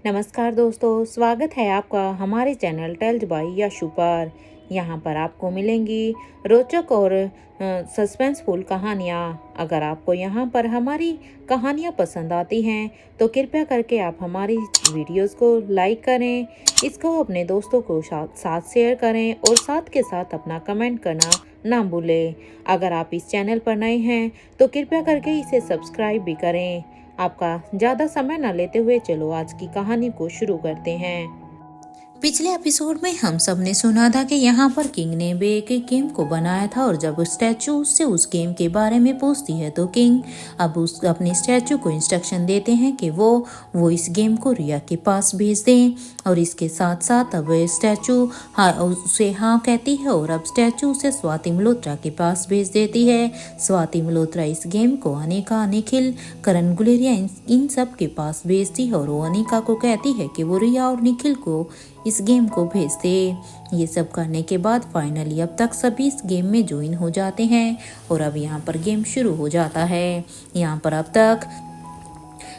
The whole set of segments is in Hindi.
नमस्कार दोस्तों, स्वागत है आपका हमारे चैनल टेल्स बाय यशु पर। यहाँ पर आपको मिलेंगी रोचक और सस्पेंसफुल कहानियाँ। अगर आपको यहाँ पर हमारी कहानियाँ पसंद आती हैं तो कृपया करके आप हमारी वीडियोस को लाइक करें, इसको अपने दोस्तों को साथ शेयर करें और साथ के साथ अपना कमेंट करना ना भूलें। अगर आप इस चैनल पर नए हैं तो कृपया करके इसे सब्सक्राइब भी करें। आपका ज़्यादा समय न लेते हुए चलो आज की कहानी को शुरू करते हैं। पिछले एपिसोड में हम सब ने सुना था कि यहाँ पर किंग ने भी एक गेम को बनाया था और जब स्टैचू उससे उस गेम के बारे में पूछती है तो किंग अब उस अपने स्टैचू को इंस्ट्रक्शन देते हैं कि वो इस गेम को रिया के पास भेज दें। और इसके साथ साथ अब स्टैचू उसे हाँ कहती है और अब स्टैचू उसे स्वाति मल्होत्रा के पास भेज देती है। स्वाति मल्होत्रा इस गेम को अनिका, निखिल, करण गुलेरिया इन सब के पास भेजती है और वो अनिका को कहती है कि वो रिया और निखिल को इस गेम को भेज दे। ये सब करने के बाद फाइनली अब तक सभी इस गेम में ज्वाइन हो जाते हैं और अब यहाँ पर गेम शुरू हो जाता है। यहाँ पर अब तक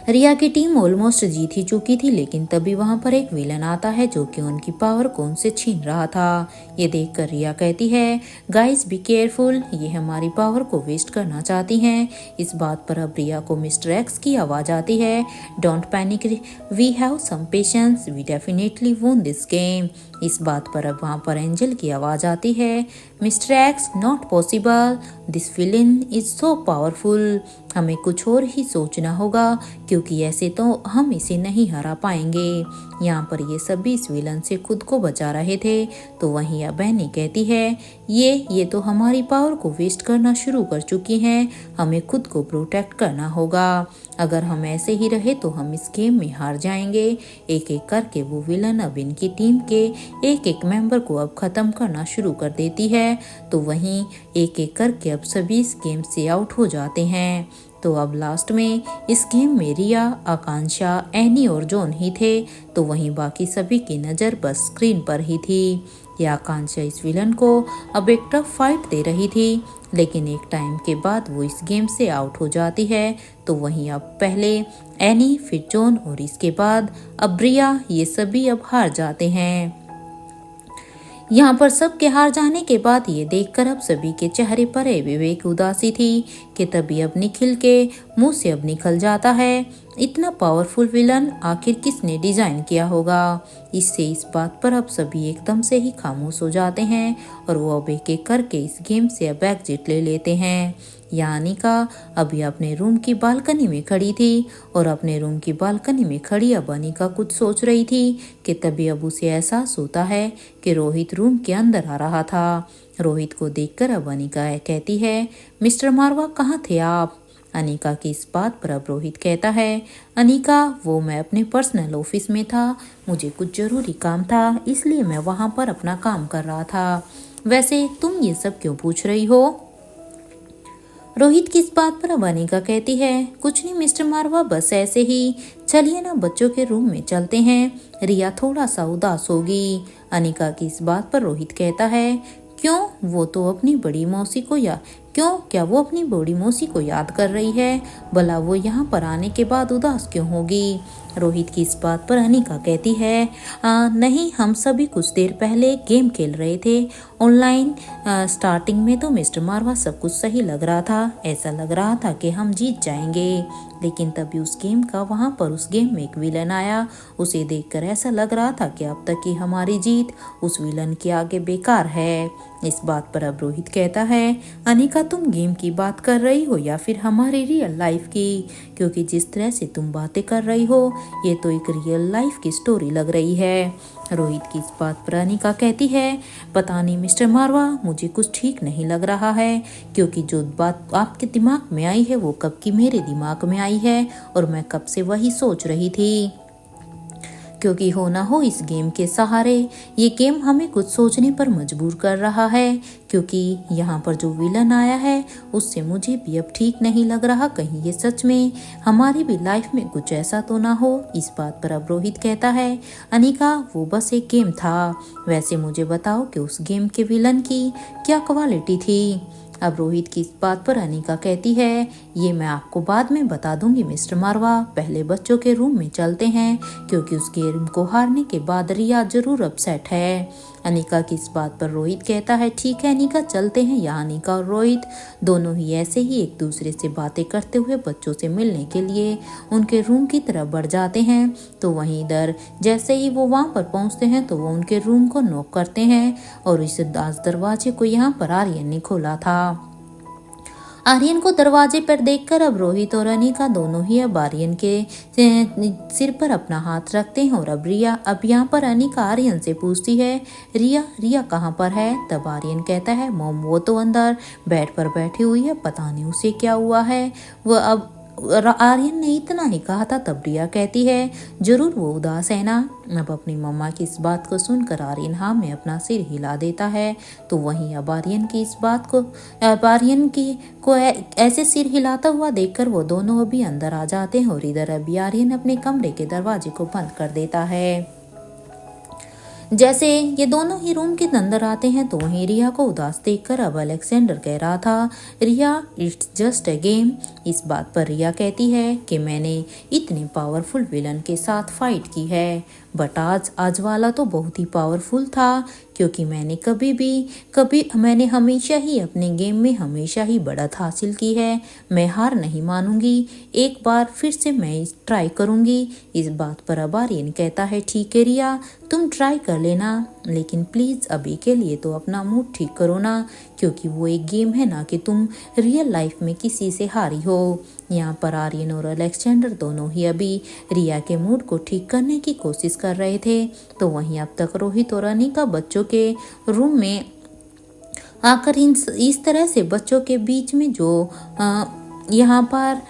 रिया की टीम ऑलमोस्ट जीत ही चुकी थी, लेकिन तभी वहां पर एक विलन आता है जो कि उनकी पावर को उनसे छीन रहा था। ये देखकर रिया कहती है, गाइस बी केयरफुल, ये हमारी पावर को वेस्ट करना चाहती हैं। इस बात पर अब रिया को मिस्टर एक्स की आवाज आती है, don't panic, we have some patience, we definitely won this game. इस बात पर अब वहाँ पर एंजल की आवाज आती है, mister x not possible, this villain is so powerful, हमें कुछ और ही सोचना होगा क्योंकि ऐसे तो हम इसे नहीं हरा पाएंगे। यहाँ पर ये सभी इस विलन से खुद को बचा रहे थे तो वहीं अब बहनी कहती है, ये तो हमारी पावर को वेस्ट करना शुरू कर चुकी हैं, हमें खुद को प्रोटेक्ट करना होगा। अगर हम ऐसे ही रहे तो हम इस गेम में हार जाएंगे। एक एक करके वो विलन अब इनकी टीम के एक एक मेंबर को अब खत्म करना शुरू कर देती है। तो वहीं एक एक करके अब सभी इस गेम से आउट हो जाते हैं। तो अब लास्ट में इस गेम में रिया, आकांक्षा, एनी और जॉन ही थे। तो वहीं बाकी सभी की नज़र बस स्क्रीन पर ही थी। या आकांक्षा इस विलन को अब एक टफ फाइट दे रही थी, लेकिन एक टाइम के बाद वो इस गेम से आउट हो जाती है। तो वहीं अब पहले एनी, फिर जॉन और इसके बाद अब रिया, ये सभी अब हार जाते हैं। यहाँ पर सबके हार जाने के बाद ये देखकर अब सभी के चेहरे पर विवेक उदासी थी कि तभी अब निखिल के मुंह से अब निकल जाता है, इतना पावरफुल विलन आखिर किसने डिजाइन किया होगा। इससे इस बात पर अब सभी एकदम से ही खामोश हो जाते हैं और वो अब एक एक करके इस गेम से अब एग्जिट ले लेते हैं। अनिका अभी अपने रूम की बालकनी में खड़ी थी और अपने रूम की बालकनी में खड़ी अब अनिका कुछ सोच रही थी कि तभी अब उसे एहसास होता है कि रोहित रूम के अंदर आ रहा था। रोहित को देखकर अब अनिका कहती है, मिस्टर मारवा कहाँ थे आप? अनिका की इस बात पर अब रोहित कहता है, अनिका वो मैं अपने पर्सनल ऑफिस में था, मुझे कुछ जरूरी काम था इसलिए मैं वहां पर अपना काम कर रहा था। वैसे तुम ये सब क्यों पूछ रही हो? रोहित की इस बात पर अब अनिका कहती है, कुछ नहीं मिस्टर मारवा, बस ऐसे ही, चलिए ना बच्चों के रूम में चलते हैं, रिया थोड़ा सा उदास होगी। अनिका की इस बात पर रोहित कहता है, क्यों? वो तो अपनी बड़ी मौसी को क्या वो अपनी बड़ी मौसी को याद कर रही है? भला वो यहाँ पर आने के बाद उदास क्यों होगी? रोहित की इस बात पर अनिका कहती है, नहीं, हम सभी कुछ देर पहले गेम खेल रहे थे ऑनलाइन। स्टार्टिंग में तो मिस्टर मारवा सब कुछ सही लग रहा था, ऐसा लग रहा था कि हम जीत जाएंगे, लेकिन तभी उस गेम में एक विलन आया। उसे देखकर ऐसा लग रहा था कि अब तक की हमारी जीत उस विलन के आगे बेकार है। इस बात पर अब रोहित कहता है, अनिका तुम गेम की बात कर रही हो या फिर हमारी रियल लाइफ की? क्योंकि जिस तरह से तुम बातें कर रही हो ये तो एक रियल लाइफ की स्टोरी लग रही है। रोहित की इस बात पर अनिका कहती है, पता नहीं मिस्टर मारवा, मुझे कुछ ठीक नहीं लग रहा है, क्योंकि जो बात आपके दिमाग में आई है वो कब की मेरे दिमाग में आई है और मैं कब से वही सोच रही थी। क्योंकि हो ना हो इस गेम के सहारे ये गेम हमें कुछ सोचने पर मजबूर कर रहा है, क्योंकि यहाँ पर जो विलन आया है उससे मुझे भी अब ठीक नहीं लग रहा, कहीं ये सच में हमारी भी लाइफ में कुछ ऐसा तो ना हो। इस बात पर अब रोहित कहता है, अनिका वो बस एक गेम था, वैसे मुझे बताओ कि उस गेम के विलन की क्या क्वालिटी थी? अब रोहित की इस बात पर अनिका कहती है, ये मैं आपको बाद में बता दूंगी मिस्टर मारवा, पहले बच्चों के रूम में चलते हैं क्योंकि उस गेम को हारने के बाद रिया जरूर अपसेट है। अनिका की इस बात पर रोहित कहता है, ठीक है अनिका चलते हैं। यहाँ अनिका और रोहित दोनों ही ऐसे ही एक दूसरे से बातें करते हुए बच्चों से मिलने के लिए उनके रूम की तरफ बढ़ जाते हैं। तो वहीं इधर जैसे ही वो वहाँ पर पहुँचते हैं तो वो उनके रूम को नॉक करते हैं और इस दरवाजे को यहाँ पर आर्यन ने खोला था। आर्यन को दरवाजे पर देखकर अब रोहित और अनिका दोनों ही अब आर्यन के सिर पर अपना हाथ रखते हैं और अब यहाँ पर अनिका आर्यन से पूछती है, रिया कहाँ पर है? तब आर्यन कहता है, मॉम वो तो अंदर बेड पर बैठी हुई है, पता नहीं उसे क्या हुआ है। वह अब आर्यन ने इतना ही कहा था। तब रिया कहती है, जरूर वो उदास है ना। अब अपनी मम्मा की इस बात को सुनकर आर्यन हाँ में अपना सिर हिला देता है। तो वहीं अब आर्यन की इस बात को ऐसे सिर हिलाता हुआ देखकर वो दोनों अभी अंदर आ जाते हैं और इधर अभी आर्यन अपने कमरे के दरवाजे को बंद कर देता है। जैसे ये दोनों ही रूम के अंदर आते हैं तो वहीं रिया को उदास देखकर अब अलेक्जेंडर कह रहा था, रिया इट्स जस्ट अ गेम। इस बात पर रिया कहती है कि मैंने इतने पावरफुल विलन के साथ फाइट की है, बट आज वाला तो बहुत ही पावरफुल था क्योंकि मैंने हमेशा ही अपने गेम में हमेशा ही बढ़त हासिल की है। मैं हार नहीं मानूंगी, एक बार फिर से मैं ट्राई करूंगी। इस बात पर अब आर्यन कहता है, ठीक है रिया तुम ट्राई कर लेना, लेकिन प्लीज़ अभी के लिए तो अपना मूड ठीक करो ना, क्योंकि वो एक गेम है ना कि तुम रियल लाइफ में किसी से हारी हो। यहाँ पर आर्यन और अलेक्जेंडर दोनों ही अभी रिया के मूड को ठीक करने की कोशिश कर रहे थे। तो वहीं अब तक रोहित और अनिका बच्चों के रूम में आकर इस तरह से बच्चों के बीच में जो यहाँ पर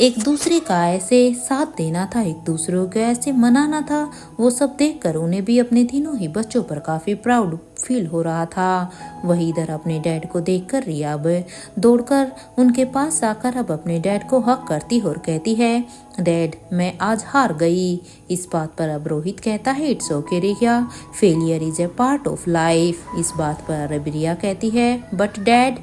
एक दूसरे का ऐसे साथ देना था, एक दूसरे को ऐसे मनाना था, वो सब देखकर उन्हें भी अपने तीनों ही बच्चों पर काफ़ी प्राउड फील हो रहा था। वही इधर अपने डैड को देखकर रिया अब दौड़कर उनके पास आकर अब अपने डैड को हक करती और कहती है, डैड मैं आज हार गई। इस बात पर अब रोहित कहता है, it's okay Riya, failure is a part of life. इस बात पर अब रिया कहती है, बट डैड।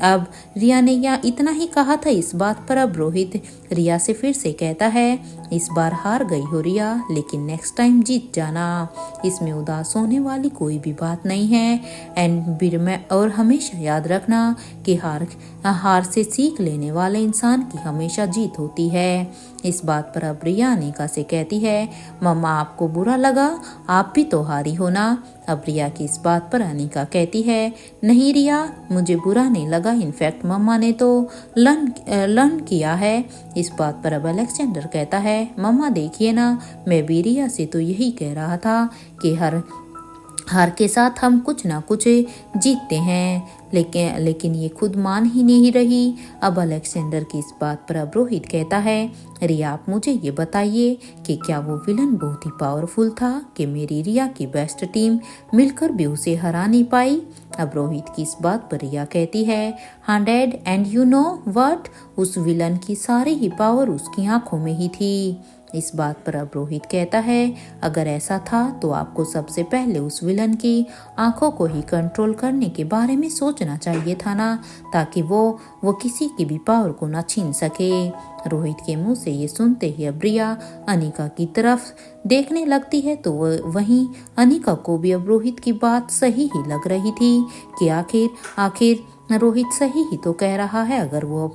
अब रिया ने यहाँ इतना ही कहा था। इस बात पर अब रोहित रिया से फिर से कहता है, इस बार हार गई हो रिया, लेकिन नेक्स्ट टाइम जीत जाना, इसमें उदास होने वाली कोई भी बात नहीं है। और हमेशा याद रखना कि हार से सीख लेने वाले इंसान की हमेशा जीत होती है। इस बात पर अब रिया अनिका से कहती है, मम्मा आपको बुरा लगा, आप भी तो हारी हो ना। अब रिया की इस बात पर अनिका कहती है, नहीं रिया मुझे बुरा नहीं लगा, इनफैक्ट मम्मा ने तो लर्न किया है। इस बात पर अब अलेक्जेंडर कहता है, मम्मा देखिए ना, मैं भी रिया से तो यही कह रहा था कि हार के साथ हम कुछ ना कुछ जीतते हैं, लेकिन ये खुद मान ही नहीं रही। अब अलेक्जेंडर की इस बात पर अब रोहित कहता है, रिया आप मुझे ये बताइए कि क्या वो विलन बहुत ही पावरफुल था कि मेरी रिया की बेस्ट टीम मिलकर भी उसे हरा नहीं पाई। अब रोहित की इस बात पर रिया कहती है, हाँ dad, and you know what, उस विलन की सारी ही पावर उसकी आंखों में ही थी। इस बात पर अब रोहित कहता है, अगर ऐसा था तो आपको सबसे पहले उस विलन की आंखों को ही कंट्रोल करने के बारे में सोचना चाहिए था ना, ताकि वो किसी की भी पावर को ना छीन सके। रोहित के मुंह से ये सुनते ही अब रिया अनिका की तरफ देखने लगती है। तो वहीं अनिका को भी अब रोहित की बात सही ही लग रही थी कि आखिर रोहित सही ही तो कह रहा है। अगर वो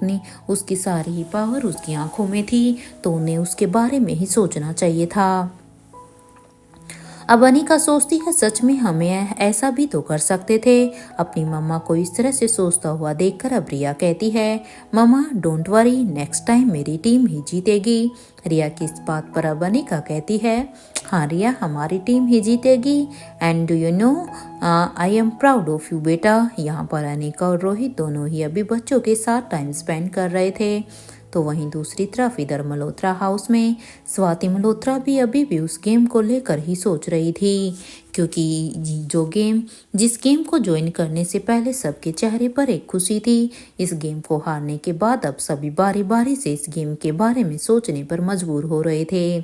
उसकी सारी ही पावर उसकी आंखों में थी तो उन्हें उसके बारे में ही सोचना चाहिए था। अब अनिका सोचती है, सच में हमें ऐसा भी तो कर सकते थे। अपनी मम्मा को इस तरह से सोचता हुआ देखकर अब रिया कहती है, मम्मा डोंट वरी, नेक्स्ट टाइम मेरी टीम ही जीतेगी। रिया की इस बात पर अब अनिका कहती है, हाँ रिया हमारी टीम ही जीतेगी, and do you know I am proud of you बेटा। यहाँ पर अनिका और रोहित दोनों ही अभी बच्चों के साथ टाइम स्पेंड कर रहे थे। तो वहीं दूसरी तरफ इधर मल्होत्रा हाउस में स्वाति मल्होत्रा भी अभी भी उस गेम को लेकर ही सोच रही थी, क्योंकि जिस गेम को ज्वाइन करने से पहले सबके चेहरे पर एक खुशी थी, इस गेम को हारने के बाद अब सभी बारी बारी से इस गेम के बारे में सोचने पर मजबूर हो रहे थे।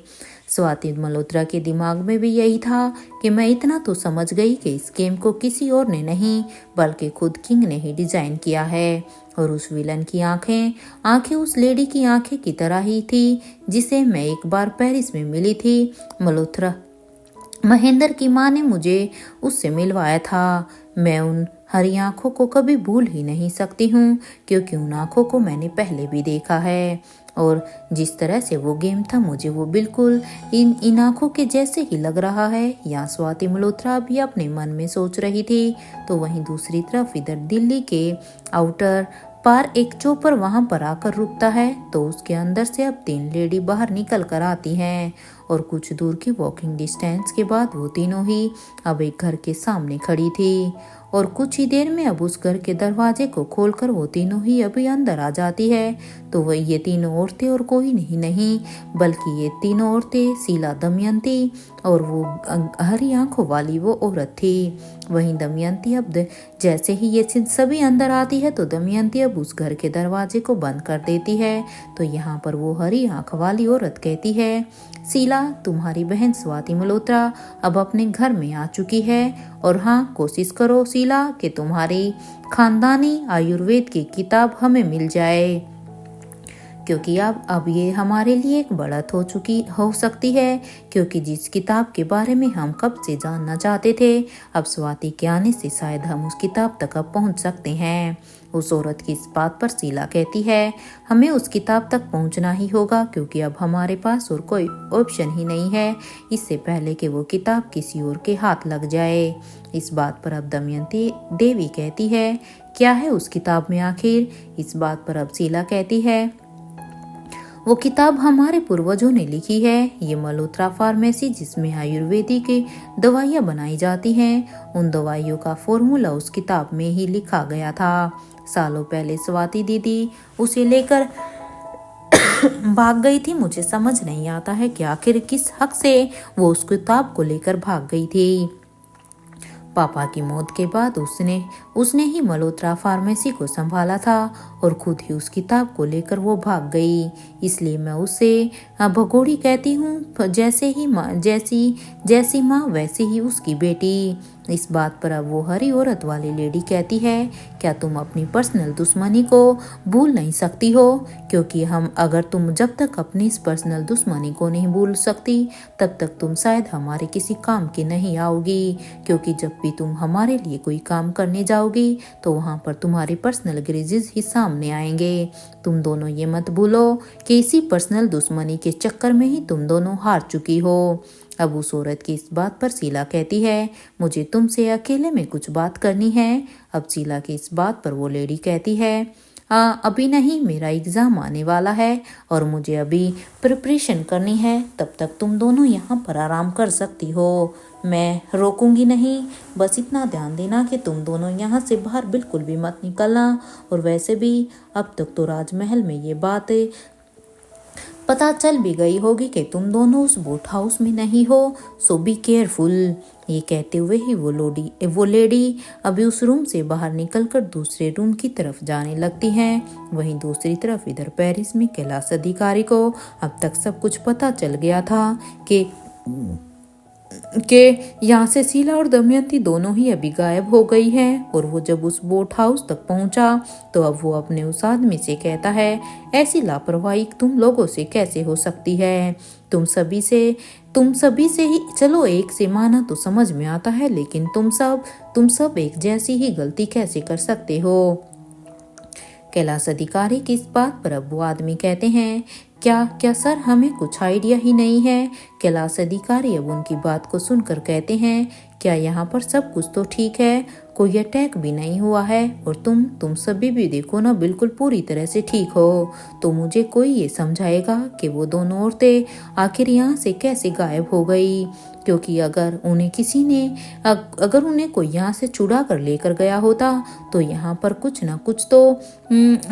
स्वाति मल्होत्रा के दिमाग में भी यही था कि मैं इतना तो समझ गई कि इस गेम को किसी और ने नहीं बल्कि खुद किंग ने ही डिजाइन किया है। और उस विलन की आंखें उस लेडी की आंखें की तरह ही थी जिसे मैं एक बार पेरिस में मिली थी। मल्होत्रा महेंद्र की माँ ने मुझे उससे मिलवाया था। मैं उन हरी आंखों को कभी भूल ही नहीं सकती हूँ क्योंकि उन आंखों को मैंने पहले भी देखा है। और जिस तरह से वो गेम था मुझे वो बिल्कुल इन आंखों के जैसे ही लग रहा है। यहाँ स्वाति मल्होत्रा भी अपने मन में सोच रही थी तो वहीं दूसरी तरफ इधर दिल्ली के आउटर पार एक चौपर वहां पर आकर रुकता है तो उसके अंदर से अब 3 लेडी बाहर निकल कर आती हैं और कुछ दूर की वॉकिंग डिस्टेंस के बाद वो तीनों ही अब एक घर के सामने खड़ी थी। और कुछ ही देर में अब उस घर के दरवाजे को खोलकर वो तीनों ही अभी अंदर आ जाती है। तो वह ये तीनों औरतें और कोई नहीं बल्कि ये तीनों औरतें शीला, दमयंती और वो हरी आंखों वाली वो औरत थी। वहीं दमयंती अब जैसे ही ये सभी अंदर आती है तो दमयंती अब उस घर के दरवाजे को बंद कर देती है। तो यहाँ पर वो हरी आंख वाली औरत कहती है, शीला, तुम्हारी बहन स्वाति मल्होत्रा अब अपने घर में आ चुकी है और हाँ, कोशिश करो शीला कि तुम्हारी खानदानी आयुर्वेद की किताब हमें मिल जाए क्योंकि अब ये हमारे लिए एक बढ़त हो सकती है क्योंकि जिस किताब के बारे में हम कब से जानना चाहते थे अब स्वाति के आने से शायद हम उस किताब तक अब पहुंच सकते हैं। उस औरत की इस बात पर शीला कहती है, हमें उस किताब तक पहुंचना ही होगा क्योंकि अब हमारे पास और कोई ऑप्शन ही नहीं है इससे पहले कि वो किताब किसी और के हाथ लग जाए। इस बात पर अब दमयंती देवी कहती है, क्या है उस किताब में आखिर? इस बात पर अब शीला कहती है, वो किताब हमारे पूर्वजों ने लिखी है। ये मल्होत्रा फार्मेसी जिसमें आयुर्वेदिक दवाइयाँ बनाई जाती हैं उन दवाइयों का फॉर्मूला उस किताब में ही लिखा गया था। सालों पहले स्वाति दीदी उसे लेकर भाग गई थी। मुझे समझ नहीं आता है कि आखिर किस हक से वो उस किताब को लेकर भाग गई थी। पापा की मौत के बाद उसने ही मल्होत्रा फार्मेसी को संभाला था और खुद ही उस किताब को लेकर वो भाग गई। इसलिए मैं उसे भगोड़ी कहती हूँ। जैसी माँ वैसे ही उसकी बेटी। इस बात पर अब वो हरी औरत वाली लेडी कहती है, क्या तुम अपनी पर्सनल दुश्मनी को भूल नहीं सकती हो? क्योंकि अगर तुम जब तक अपनी इस पर्सनल दुश्मनी को नहीं भूल सकती तब तक तुम शायद हमारे किसी काम की नहीं आओगी क्योंकि जब भी तुम हमारे लिए कोई काम करने जाओगी तो वहाँ पर तुम्हारे पर्सनल ग्रेजेस ही सामने आएंगे। तुम दोनों ये मत भूलो कि इसी पर्सनल दुश्मनी के चक्कर में ही तुम दोनों हार चुकी हो। अब उस औरत की इस बात पर शीला कहती है, मुझे तुमसे अकेले में कुछ बात करनी है। अब शीला की इस बात पर वो लेडी कहती है, अभी नहीं, मेरा एग्ज़ाम आने वाला है और मुझे अभी प्रिपरेशन करनी है, तब तक तुम दोनों यहाँ पर आराम कर सकती हो, मैं रोकूंगी नहीं। बस इतना ध्यान देना कि तुम दोनों यहाँ से बाहर बिल्कुल भी मत निकलना। और वैसे भी अब तक तो राजमहल में ये बात पता चल भी गई होगी कि तुम दोनों उस बोट हाउस में नहीं हो, सो बी केयरफुल। ये कहते हुए ही वो लेडी अभी उस रूम से बाहर निकलकर दूसरे रूम की तरफ जाने लगती हैं। वहीं दूसरी तरफ इधर पेरिस में कैलाश अधिकारी को अब तक सब कुछ पता चल गया था कि यहाँ से शीला और दमयंती दोनों ही अभी गायब हो गई हैं। और वो जब उस बोट हाउस तक पहुंचा तो अब वो अपने उस आदमी से कहता है, ऐसी लापरवाही तुम लोगों से कैसे हो सकती है? तुम सभी से ही, चलो एक से माना तो समझ में आता है, लेकिन तुम सब एक जैसी ही गलती कैसे कर सकते हो? कैलाश अधिकारी की इस बात पर अब वो आदमी कहते हैं, क्या सर, हमें कुछ आइडिया ही नहीं है। कैलाश अधिकारी अब उनकी बात को सुनकर कहते हैं, क्या यहाँ पर सब कुछ तो ठीक है, कोई अटैक भी नहीं हुआ है और तुम सभी भी देखो ना, बिल्कुल पूरी तरह से ठीक हो। तो मुझे कोई ये समझाएगा कि वो दोनों औरतें आखिर यहाँ से कैसे गायब हो गई? क्योंकि अगर उन्हें कोई यहाँ से चुरा कर लेकर गया होता तो यहाँ पर कुछ ना कुछ तो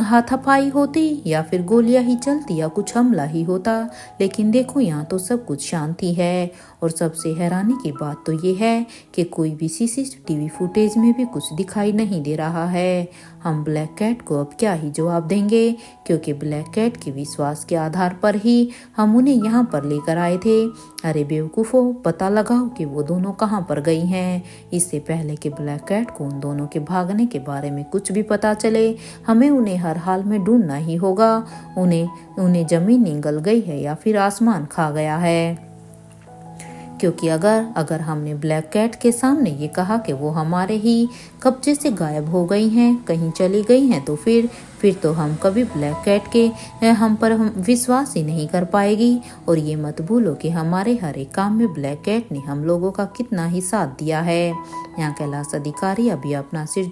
हाथापाई होती या फिर गोलियां ही चलती या कुछ हमला ही होता। लेकिन देखो यहाँ तो सब कुछ शांति है। और सबसे हैरानी की बात तो ये है कि कोई भी सीसीटीवी फुटेज में भी कुछ दिखाई नहीं दे रहा है। हम ब्लैक कैट को अब क्या ही जवाब देंगे, क्योंकि ब्लैक कैट के विश्वास के आधार पर ही हम उन्हें यहाँ पर लेकर आए थे। अरे बेवकूफ़ों, पता लगाओ कि वो दोनों कहाँ पर गई हैं। इससे पहले कि ब्लैक कैट को उन दोनों के भागने के बारे में कुछ भी पता चले, हमें उन्हें हर हाल में ढूंढना ही होगा। उन्हें जमीन निगल गई है या फिर आसमान खा गया है। क्योंकि अगर हमने ब्लैक कैट के सामने ये कहा कि वो हमारे ही कब्जे से गायब हो गई हैं, कहीं चली गई हैं, तो फिर तो हम कभी ब्लैक कैट के हम पर विश्वास ही नहीं कर पाएगी। और ये मत भूलो कि हमारे हर एक काम में ब्लैक कैट ने हम लोगों का कितना ही साथ दिया है। यहाँ कैलाश अधिकारी अभी अपना सिर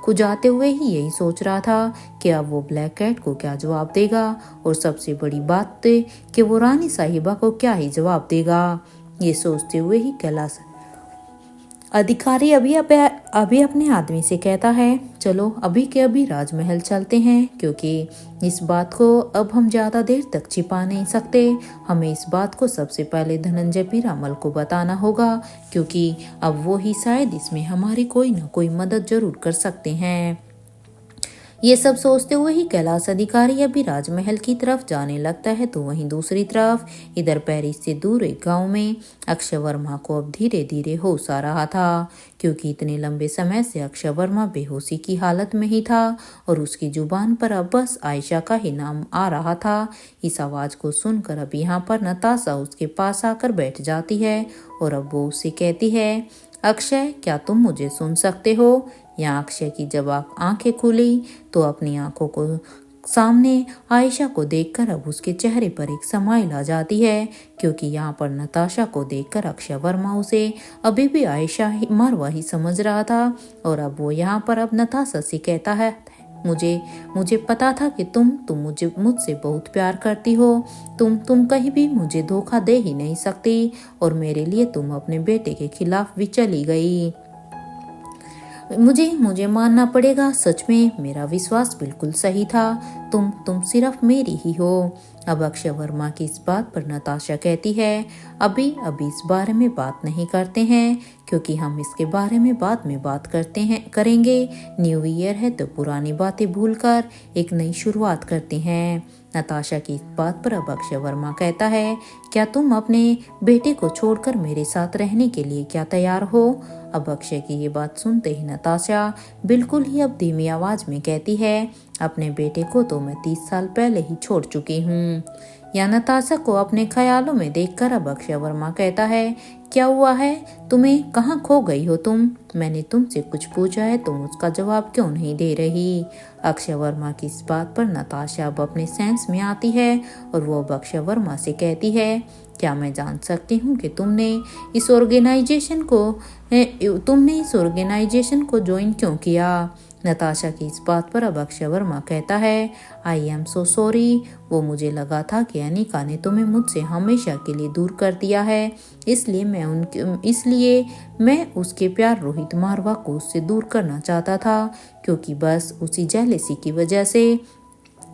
खुजाते हुए ही यही सोच रहा था कि अब वो ब्लैक कैट को क्या जवाब देगा, और सबसे बड़ी बात कि वो रानी साहिबा को क्या ही जवाब देगा। ये सोचते हुए ही कैलाश अधिकारी अभी अपने आदमी से कहता है, चलो अभी के अभी राजमहल चलते हैं, क्योंकि इस बात को अब हम ज़्यादा देर तक छिपा नहीं सकते। हमें इस बात को सबसे पहले धनंजय पीरामल को बताना होगा, क्योंकि अब वो ही शायद इसमें हमारी कोई ना कोई मदद जरूर कर सकते हैं। ये सब सोचते हुए ही कैलाश अधिकारी अभी राजमहल की तरफ जाने लगता है। तो वहीं दूसरी तरफ इधर पेरिस से दूर एक गांव में अक्षय वर्मा को अब धीरे धीरे होश आ रहा था, क्योंकि इतने लंबे समय से अक्षय वर्मा बेहोशी की हालत में ही था और उसकी जुबान पर अब बस आयशा का ही नाम आ रहा था। इस आवाज़ को सुनकर अब यहाँ पर नताशा उसके पास आकर बैठ जाती है और अब वो उससे कहती है, अक्षय, क्या तुम मुझे सुन सकते हो? यहाँ अक्षय की जब आंखें खुली तो अपनी आंखों को सामने आयशा को देखकर अब उसके चेहरे पर एक स्माइल आ जाती है, क्योंकि यहाँ पर नताशा को देखकर अक्षय वर्मा उसे अभी भी आयशा मारवा ही समझ रहा था। और अब वो यहाँ पर अब नताशा से कहता है, मुझे पता था कि तुम मुझसे बहुत प्यार करती हो। तुम कहीं भी मुझे धोखा दे ही नहीं सकती, और मेरे लिए तुम अपने बेटे के खिलाफ भी चली गई। मुझे मानना पड़ेगा, सच में मेरा विश्वास बिल्कुल सही था। तुम सिर्फ मेरी ही हो। अब अक्षय वर्मा की इस बात पर नताशा कहती है, अभी इस बारे में बात नहीं करते हैं, क्योंकि हम इसके बारे में बाद में बात करेंगे। न्यू ईयर है तो पुरानी बातें भूलकर एक नई शुरुआत करते हैं। नताशा की इस बात पर अब अक्षय वर्मा कहता है, क्या तुम अपने बेटे को छोड़कर मेरे साथ रहने के लिए क्या तैयार हो? अब अक्षय की ये बात सुनते ही नताशा बिल्कुल ही अब धीमी आवाज में कहती है, अपने बेटे को तो मैं 30 साल पहले ही छोड़ चुकी हूँ। या नताशा को अपने ख्यालों में देखकर अब अक्षय वर्मा कहता है, क्या हुआ है तुम्हें? कहाँ खो गई हो तुम? मैंने तुमसे कुछ पूछा है, तुम उसका जवाब क्यों नहीं दे रही? अक्षय वर्मा की इस बात पर नताशा अब अपने सेंस में आती है और वो अब अक्षय वर्मा से कहती है, क्या मैं जान सकती हूँ कि तुमने इस ऑर्गेनाइजेशन को ज्वाइन क्यों किया? नताशा की इस बात पर अब अक्षय वर्मा कहता है, आई एम सो सॉरी। वो मुझे लगा था कि अनिका ने तुम्हें मुझसे हमेशा के लिए दूर कर दिया है, इसलिए मैं उसके प्यार रोहित मारवा को उससे दूर करना चाहता था, क्योंकि बस उसी जेलेसी की वजह से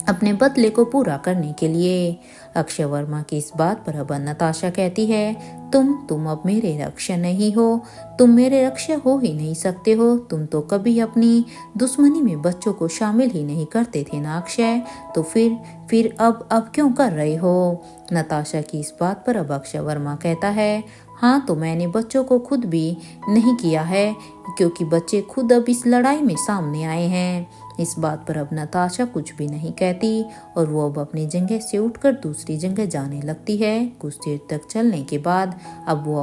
अपने बदले को पूरा करने के लिए। अक्षय वर्मा की इस बात पर अब नताशा कहती है, तुम अब मेरे रक्षक नहीं हो, तुम मेरे रक्षक हो ही नहीं सकते हो। तुम तो कभी अपनी दुश्मनी में बच्चों को शामिल ही नहीं करते थे ना अक्षय, तो फिर अब क्यों कर रहे हो? नताशा की इस बात पर अब अक्षय वर्मा कहता है, हाँ, तो मैंने बच्चों को खुद भी नहीं किया है, क्योंकि बच्चे खुद अब इस लड़ाई में सामने आए हैं। इस बात पर अब नताशा कुछ भी नहीं कहती और वो अब अपनी जगह से उठकर दूसरी जगह जाने लगती है। कुछ देर तक चलने के बाद अब वो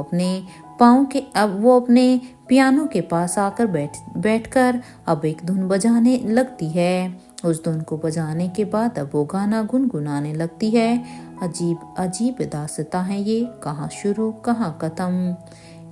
अपने पियानो के पास आकर बैठकर अब एक धुन बजाने लगती है। उस धुन को बजाने के बाद अब वो गाना गुनगुनाने लगती है, अजीब अजीब दास्तां है ये, कहाँ शुरू कहाँ खत्म,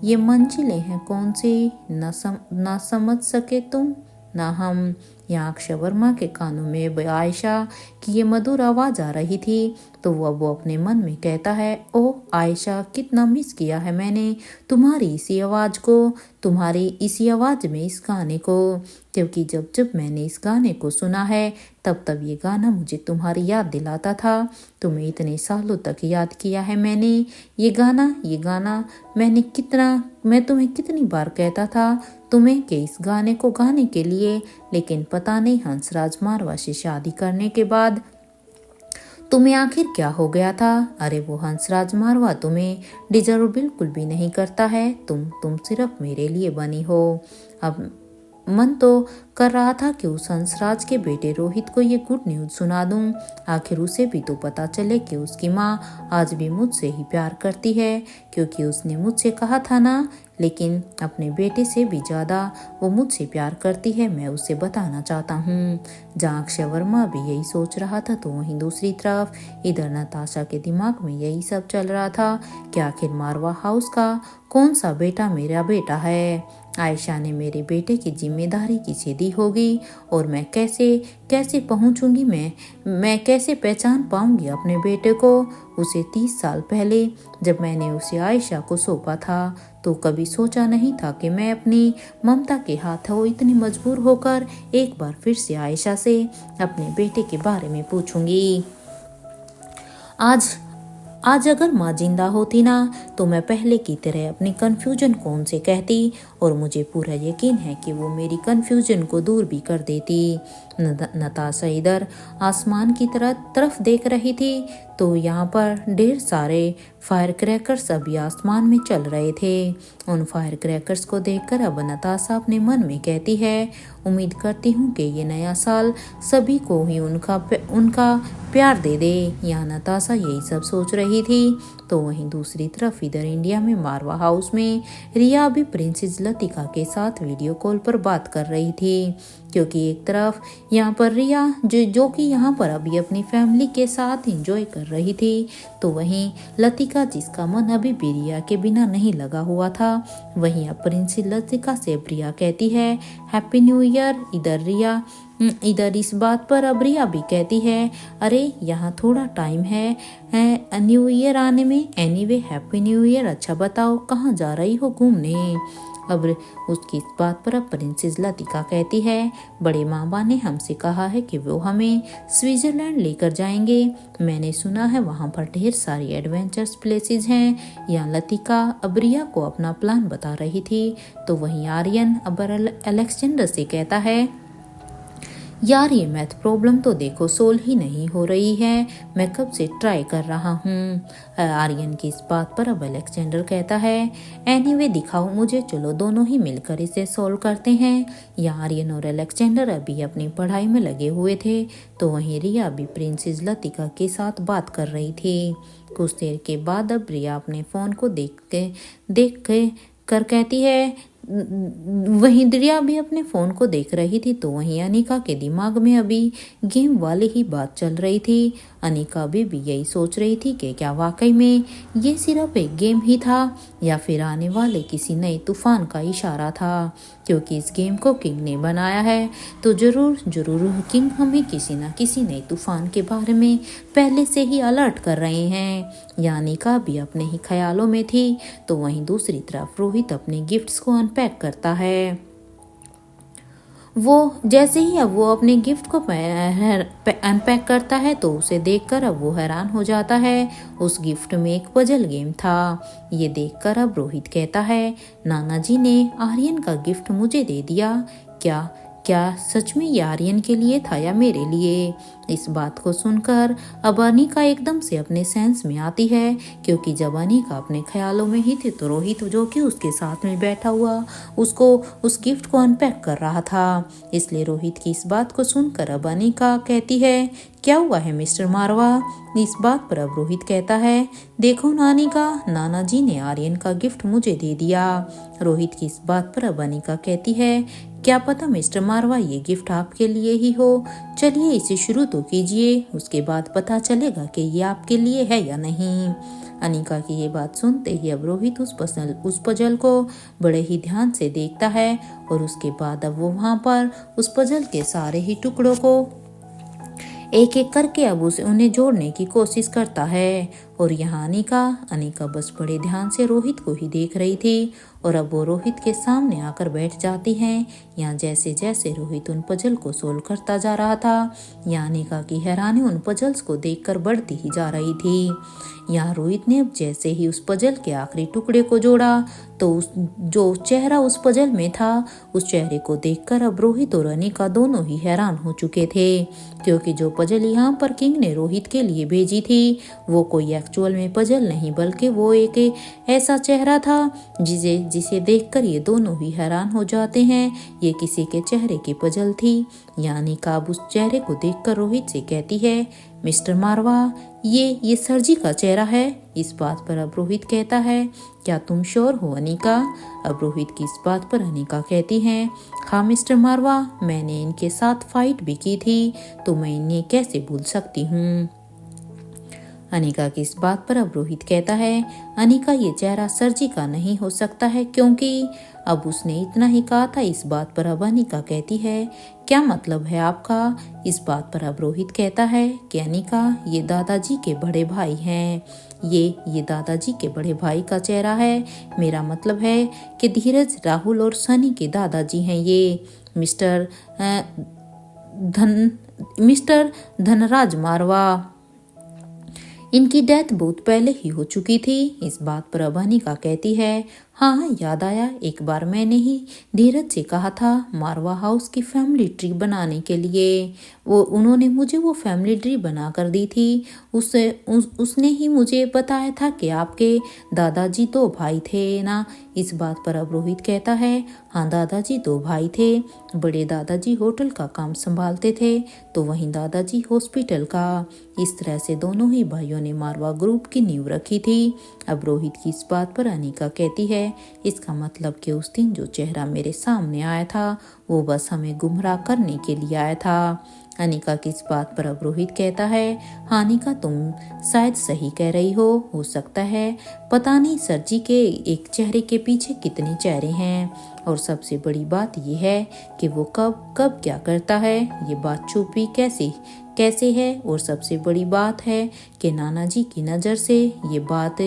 ये मंजिलें हैं कौन सी, ना समझ सके तुम ना हम, यहाँ अक्षय वर्मा के कानों में आयशा की ये मधुर आवाज़ आ रही थी, तो वो अपने मन में कहता है, ओह आयशा, कितना मिस किया है मैंने तुम्हारी इसी आवाज़ को, तुम्हारी इसी आवाज़ में इस गाने को, क्योंकि जब जब मैंने इस गाने को सुना है तब तब ये गाना मुझे तुम्हारी याद दिलाता था। तुम्हें इतने सालों तक याद किया है मैंने, ये गाना मैं तुम्हें कितनी बार कहता था तुम्हें कि इस गाने को गाने के लिए, लेकिन पता नहीं हंसराज मारवा से शादी करने के बाद तुम्हें आखिर क्या हो गया था। अरे वो हंसराज मारवा तुम्हें डिजर्व बिल्कुल भी नहीं करता है, तुम सिर्फ मेरे लिए बनी हो। अब मन तो कर रहा था कि उस हंसराज के बेटे रोहित को ये गुड न्यूज़ सुना दूं, आखिर उसे भी तो पता चले कि उसकी माँ आज भी मुझसे ही प्यार करती है, क्योंकि उसने मुझसे कहा था ना, लेकिन अपने बेटे से भी ज़्यादा वो मुझसे प्यार करती है, मैं उसे बताना चाहता हूँ। जहाँ अक्षय वर्मा भी यही सोच रहा था, तो वहीं दूसरी तरफ इधर नताशा के दिमाग में यही सब चल रहा था कि आखिर मारवा हाउस का कौन सा बेटा मेरा बेटा है। आयशा ने मेरे बेटे की जिम्मेदारी किसे दी होगी, और मैं कैसे पहुंचूंगी, मैं कैसे पहचान पाऊंगी अपने बेटे को। उसे 30 साल पहले जब मैंने उसे आयशा को सौंपा था, तो कभी सोचा नहीं था कि मैं अपनी ममता के हाथों इतनी मजबूर होकर एक बार फिर से आयशा से अपने बेटे के बारे में पूछूंगी। आज अगर माँ जिंदा होती ना, तो मैं पहले की तरह अपनी कन्फ्यूजन को उनसे कहती, और मुझे पूरा यकीन है कि वो मेरी कन्फ्यूजन को दूर भी कर देती। नताशा इधर आसमान की तरफ देख रही थी, तो यहाँ पर ढेर सारे फायर क्रैकर्स अभी आसमान में चल रहे थे। उन फायर क्रैकर्स को देखकर अब नताशा अपने मन में कहती है, उम्मीद करती हूँ कि ये नया साल सभी को ही उनका प्यार दे दे। यहाँ नताशा यही सब सोच रही थी, तो वहीं दूसरी तरफ इधर इंडिया में मारवा हाउस में रिया भी प्रिंसेस लतिका के साथ वीडियो कॉल पर बात कर रही थी, क्योंकि एक तरफ यहाँ पर रिया जो कि यहाँ पर अभी अपनी फैमिली के साथ एंजॉय कर रही थी, तो वहीं लतिका जिसका मन अभी भी रिया के बिना नहीं लगा हुआ था, वहीं अब प्रिंसेस लतिका से रिया कहती है हैप्पी न्यू ईयर। इधर इस बात पर अब रिया भी कहती है, अरे यहाँ थोड़ा टाइम है न्यू ईयर आने में, एनीवे हैप्पी न्यू ईयर। अच्छा बताओ कहाँ जा रही हो घूमने। अब उसकी इस बात पर अब प्रिंसेस लतिका कहती है, बड़े मामा ने हमसे कहा है कि वो हमें स्विट्जरलैंड लेकर जाएंगे, मैंने सुना है वहाँ पर ढेर सारी एडवेंचर्स प्लेसेस हैं। यहाँ लतिका अब रिया को अपना प्लान बता रही थी, तो वहीं आर्यन अब अलेक्जेंडर से कहता है, यार ये मैथ प्रॉब्लम तो देखो सोल्व ही नहीं हो रही है, मैं कब से ट्राई कर रहा हूँ। आर्यन की इस बात पर अब अलेक्जेंडर कहता है, एनीवे दिखाओ मुझे, चलो दोनों ही मिलकर इसे सोल्व करते हैं। यहाँ आर्यन और अलेक्जेंडर अभी अपनी पढ़ाई में लगे हुए थे, तो वहीं रिया भी प्रिंसेस लतिका के साथ बात कर रही थी। कुछ देर के बाद अब रिया अपने फ़ोन को देख कर कहती है, वहीं रिया भी अपने फ़ोन को देख रही थी, तो वहीं अनिका के दिमाग में अभी गेम वाली ही बात चल रही थी। अनिका भी यही सोच रही थी कि क्या वाकई में ये सिर्फ एक गेम ही था, या फिर आने वाले किसी नए तूफान का इशारा था, क्योंकि इस गेम को किंग ने बनाया है, तो जरूर किंग हमें किसी न किसी नए तूफान के बारे में पहले से ही अलर्ट कर रहे हैं। या अनिका भी अपने ही ख्यालों में थी, तो वहीं दूसरी तरफ रोहित अपने गिफ्ट्स को अनपैक करता है। वो जैसे ही अब वो अपने गिफ्ट को अनपैक करता है, तो उसे देखकर अब वो हैरान हो जाता है। उस गिफ्ट में एक पजल गेम था। ये देखकर अब रोहित कहता है, नाना जी ने आर्यन का गिफ्ट मुझे दे दिया, क्या सच में ये आर्यन के लिए था या मेरे लिए। इस बात को सुनकर अब अनिका एकदम से अपने सेंस में आती है, क्योंकि जब अनिका अपने ख्यालों में ही थी, तो रोहित जो कि उसके साथ में बैठा हुआ उसको उस गिफ्ट को अनपैक कर रहा था। इसलिए रोहित की इस बात को सुनकर अब अनिका कहती है, क्या हुआ है मिस्टर मारवा। इस बात पर अब रोहित कहता है, देखो नानिका, नाना जी ने आर्यन का गिफ्ट मुझे दे दिया। रोहित की इस बात पर अब अनिका कहती है, क्या पता मिस्टर मारवा ये गिफ्ट आपके लिए ही हो, चलिए इसे शुरू तो कीजिए, उसके बाद पता चलेगा कि ये आपके लिए है या नहीं। अनिका की ये बात सुनते ही अब रोहित उस पजल को बड़े ही ध्यान से देखता है और उसके बाद अब वो वहाँ पर उस पजल के सारे ही टुकड़ों को एक एक करके अब उन्हें जोड़ने की कोशिश करता है। और यहाँ अनिका बस बड़े ध्यान से रोहित को ही देख रही थी और अब वो रोहित के सामने आकर बैठ जाती हैं। यहाँ जैसे जैसे रोहित उन पजल को सोल्व करता जा रहा था, यहाँ अनिका की हैरानी उन पजल्स को देखकर बढ़ती ही जा रही थी। यहाँ रोहित ने अब जैसे ही उस पजल के आखिरी टुकड़े को जोड़ा तो जो चेहरा उस पजल में था, उस चेहरे को देखकर अब रोहित और अनिका दोनों ही हैरान हो चुके थे, क्योंकि जो पजल यहाँ पर किंग ने रोहित के लिए भेजी थी वो कोई एक्चुअल में पजल नहीं बल्कि वो एक ऐसा चेहरा था जिसे देखकर ये दोनों ही हैरान हो जाते हैं। ये किसी के चेहरे की पजल थी। यानी काब उस चेहरे को देखकर रोहित से कहती है, मिस्टर मारवा, ये सर जी का चेहरा है। इस बात पर अब रोहित कहता है, क्या तुम श्योर हो अनिका? अब रोहित की इस बात पर अनिका कहती है, हाँ मिस्टर मारवा, मैंने इनके साथ फाइट भी की थी तो मैं इन्हें कैसे भूल सकती हूँ। अनिका की इस बात पर अब रोहित कहता है, अनिका ये चेहरा सर जी का नहीं हो सकता है, क्योंकि अब उसने इतना ही कहा था। इस बात पर अब अनिका कहती है, क्या मतलब है आपका? इस बात पर अब रोहित कहता है कि अनिका, ये दादाजी के बड़े भाई हैं। ये दादाजी के बड़े भाई का चेहरा है। मेरा मतलब है कि धीरज, राहुल और सनी के दादाजी हैं ये। मिस्टर धनराज मारवा। इनकी डेथ बहुत पहले ही हो चुकी थी। इस बात पर अब अनिका कहती है, हाँ याद आया, एक बार मैंने ही धीरज से कहा था मारवा हाउस की फैमिली ट्री बनाने के लिए। उन्होंने मुझे वो फैमिली ट्री बना कर दी थी। उसने ही मुझे बताया था कि आपके दादाजी दो भाई थे ना। इस बात पर अब रोहित कहता है, हाँ दादाजी दो भाई थे। बड़े दादाजी होटल का काम संभालते थे तो वहीं दादाजी हॉस्पिटल का। इस तरह से दोनों ही भाइयों ने मारवा ग्रुप की नींव रखी थी। अब रोहित की इस बात पर अनिका कहती है, इसका मतलब कि उस दिन जो चेहरा मेरे सामने आया था वो बस हमें गुमराह करने के लिए आया था। अनिका की इस बात पर अब रोहित कहता है, हाँ अनिका, तुम शायद सही कह रही हो सकता है। पता नहीं सर जी के एक चेहरे के पीछे कितने चेहरे हैं, और सबसे बड़ी बात यह है कि वो कब कब क्या करता है, ये बात छुपी कैसे है। और सबसे बड़ी बात है कि नाना जी की नज़र से ये बात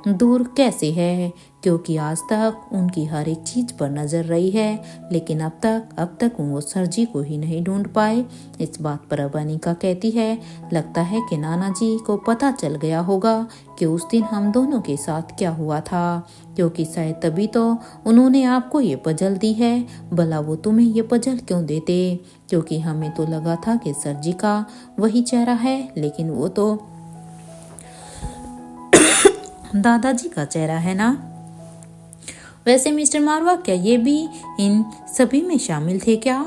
दूर कैसे है, क्योंकि आज तक उनकी हर एक चीज पर नजर रही है, लेकिन अब तक वो सर जी को ही नहीं ढूंढ पाए। इस बात पर अब अनिका कहती है, लगता है कि नाना जी को पता चल गया होगा कि उस दिन हम दोनों के साथ क्या हुआ था, क्योंकि शायद तभी तो उन्होंने आपको ये पजल दी है। भला वो तुम्हें ये पजल क्यों देते? क्योंकि हमें तो लगा था कि सर जी का वही चेहरा है, लेकिन वो तो दादाजी का चेहरा है ना। वैसे मिस्टर मारवा, क्या ये भी इन सभी में शामिल थे क्या?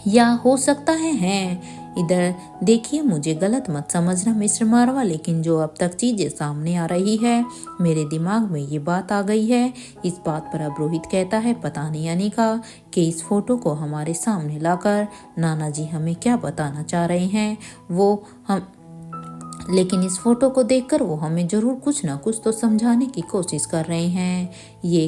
या हो सकता है इधर देखिए, मुझे गलत मत समझना मिस्टर मारवा, लेकिन जो अब तक चीजें सामने आ रही है मेरे दिमाग में ये बात आ गई है। इस बात पर अब रोहित कहता है, पता नहीं अनिका कि इस फोटो को हमारे सामने लाकर नाना जी हमें क्या बताना चाह रहे हैं। लेकिन इस फोटो को देखकर वो हमें जरूर कुछ ना कुछ तो समझाने की कोशिश कर रहे हैं। ये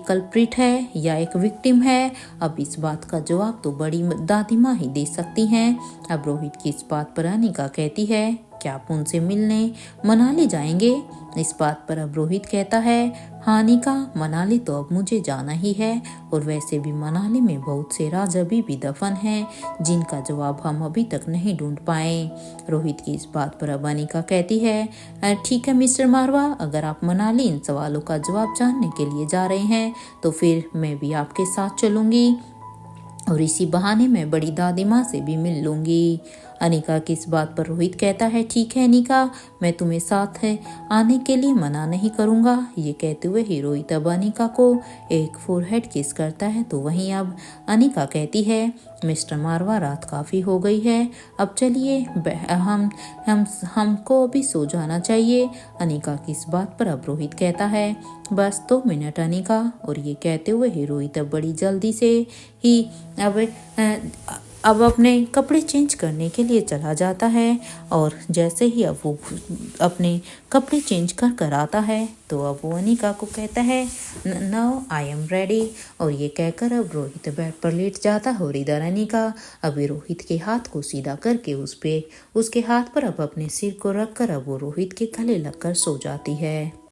कल्प्रिट है या एक विक्टिम है? अब इस बात का जवाब तो बड़ी दादी माँ ही दे सकती हैं। अब रोहित की इस बात पर अनिका कहती है, क्या आप उनसे मिलने मनाली जाएंगे? इस बात पर अब रोहित कहता है, हाँ अनिका, मनाली तो अब मुझे जाना ही है, और वैसे भी मनाली में बहुत से राज अभी भी दफन हैं जिनका जवाब हम अभी तक नहीं ढूंढ पाए। रोहित की इस बात पर अब अनिका कहती है, ठीक है मिस्टर मारवा, अगर आप मनाली इन सवालों का जवाब जानने के लिए जा रहे हैं तो फिर मैं भी आपके साथ चलूंगी, और इसी बहाने मैं बड़ी दादी माँ से भी मिल लूंगी। अनिका की इस बात पर रोहित कहता है, ठीक है अनिका, मैं तुम्हें साथ आने के लिए मना नहीं करूँगा। ये कहते हुए ही रोहित अब अनिका को एक फोरहेड किस करता है। तो वहीं अब अनिका कहती है, मिस्टर मारवा, रात काफ़ी हो गई है, अब चलिए हमको अभी सो जाना चाहिए। अनिका की इस बात पर अब रोहित कहता है, बस 2 मिनट अनिका। और ये कहते हुए ही रोहित अब बड़ी जल्दी से ही अब अपने कपड़े चेंज करने के लिए चला जाता है और जैसे ही अब वो अपने कपड़े चेंज कर कर आता है तो अब वो अनिका को कहता है नाउ आई एम रेडी। और ये कहकर अब रोहित बेड पर लेट जाता है और इधर अनिका अब रोहित के हाथ को सीधा करके उसके हाथ पर अब अपने सिर को रखकर अब वो रोहित के गले लगकर सो जाती है।